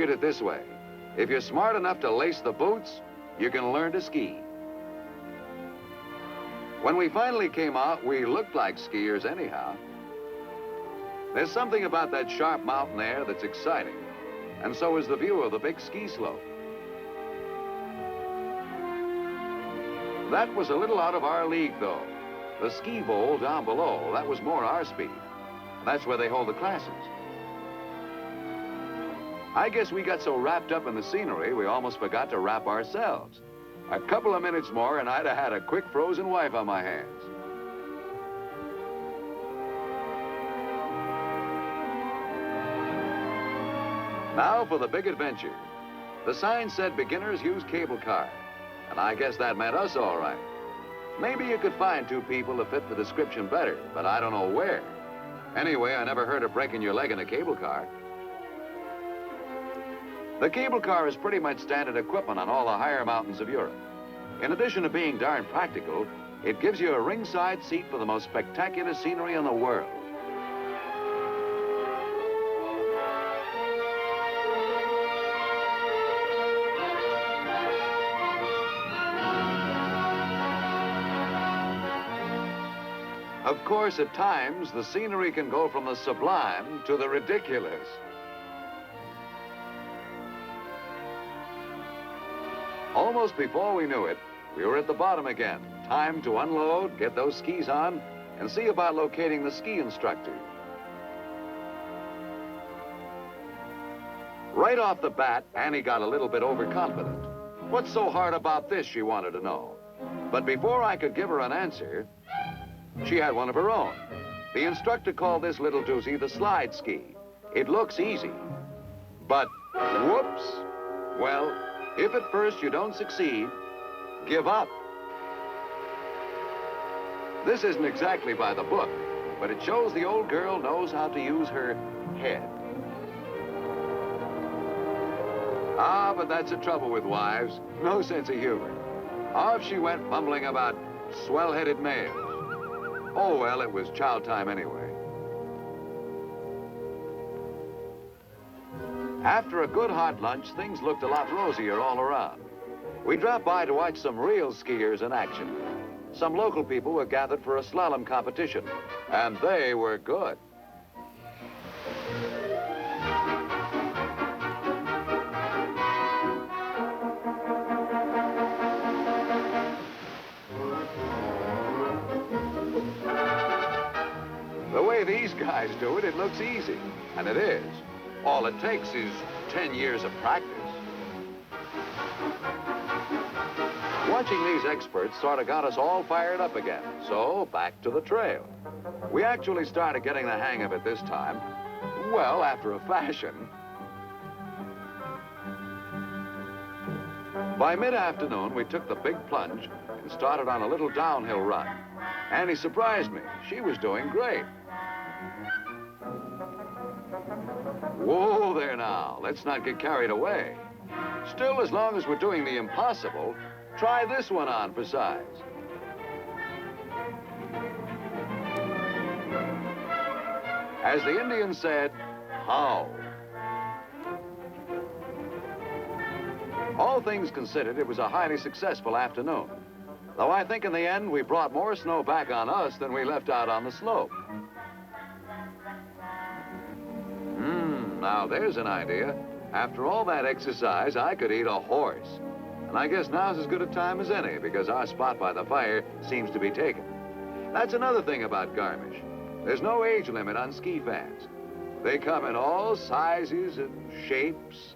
at it this way. If you're smart enough to lace the boots, you can learn to ski. When we finally came out, we looked like skiers anyhow. There's something about that sharp mountain air that's exciting, and so is the view of the big ski slope. That was a little out of our league, though. The ski bowl down below, that was more our speed. That's where they hold the classes. I guess we got so wrapped up in the scenery, we almost forgot to wrap ourselves. A couple of minutes more, and I'd have had a quick frozen wife on my hands. Now for the big adventure. The sign said beginners use cable car, and I guess that meant us all right. Maybe you could find two people to fit the description better, but I don't know where. Anyway, I never heard of breaking your leg in a cable car. The cable car is pretty much standard equipment on all the higher mountains of Europe. In addition to being darn practical, it gives you a ringside seat for the most spectacular scenery in the world. Of course, at times, the scenery can go from the sublime to the ridiculous. Almost before we knew it, we were at the bottom again. Time to unload, get those skis on, and see about locating the ski instructor. Right off the bat, Annie got a little bit overconfident. What's so hard about this, she wanted to know. But before I could give her an answer, she had one of her own. The instructor called this little doozy the slide ski. It looks easy, but whoops. Well, if at first you don't succeed, give up. This isn't exactly by the book, but it shows the old girl knows how to use her head. Ah, but that's the trouble with wives. No sense of humor. Off she went fumbling about swell-headed males. Oh, well, it was chow time anyway. After a good hot lunch, things looked a lot rosier all around. We dropped by to watch some real skiers in action. Some local people were gathered for a slalom competition, and they were good. The way these guys do it, it looks easy, and it is. All it takes is 10 years of practice. Watching these experts sort of got us all fired up again, so back to the trail. We actually started getting the hang of it this time, well, after a fashion. By mid-afternoon, we took the big plunge and started on a little downhill run. Annie surprised me. She was doing great. Whoa there now, let's not get carried away. Still, as long as we're doing the impossible, try this one on for size. As the Indians said, how? All things considered, it was a highly successful afternoon. Though I think in the end, we brought more snow back on us than we left out on the slope. Now there's an idea. After all that exercise, I could eat a horse. And I guess now's as good a time as any, because our spot by the fire seems to be taken. That's another thing about Garmisch. There's no age limit on ski fans. They come in all sizes and shapes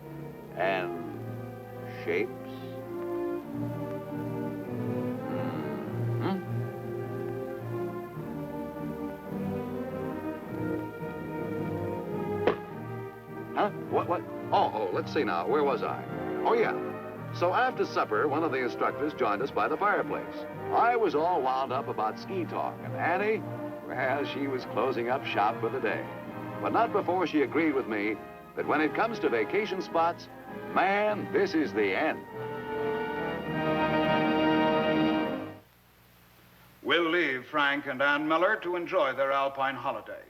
and shapes. Huh? What? Oh, let's see now. Where was I? Oh, yeah. So after supper, one of the instructors joined us by the fireplace. I was all wound up about ski talk, and Annie, well, she was closing up shop for the day. But not before she agreed with me that when it comes to vacation spots, man, this is the end. We'll leave Frank and Ann Miller to enjoy their Alpine holiday.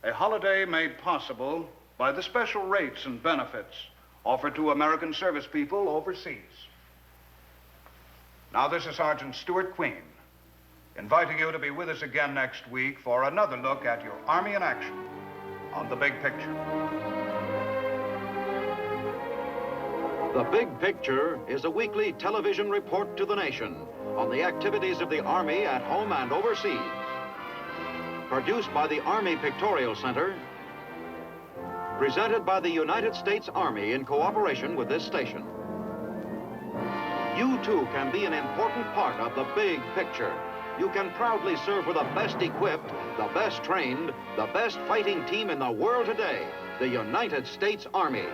A holiday made possible by the special rates and benefits offered to American service people overseas. Now, this is Sergeant Stuart Queen, inviting you to be with us again next week for another look at your Army in action on The Big Picture. The Big Picture is a weekly television report to the nation on the activities of the Army at home and overseas. Produced by the Army Pictorial Center, presented by the United States Army in cooperation with this station. You too can be an important part of the Big Picture. You can proudly serve with the best equipped, the best trained, the best fighting team in the world today, the United States Army.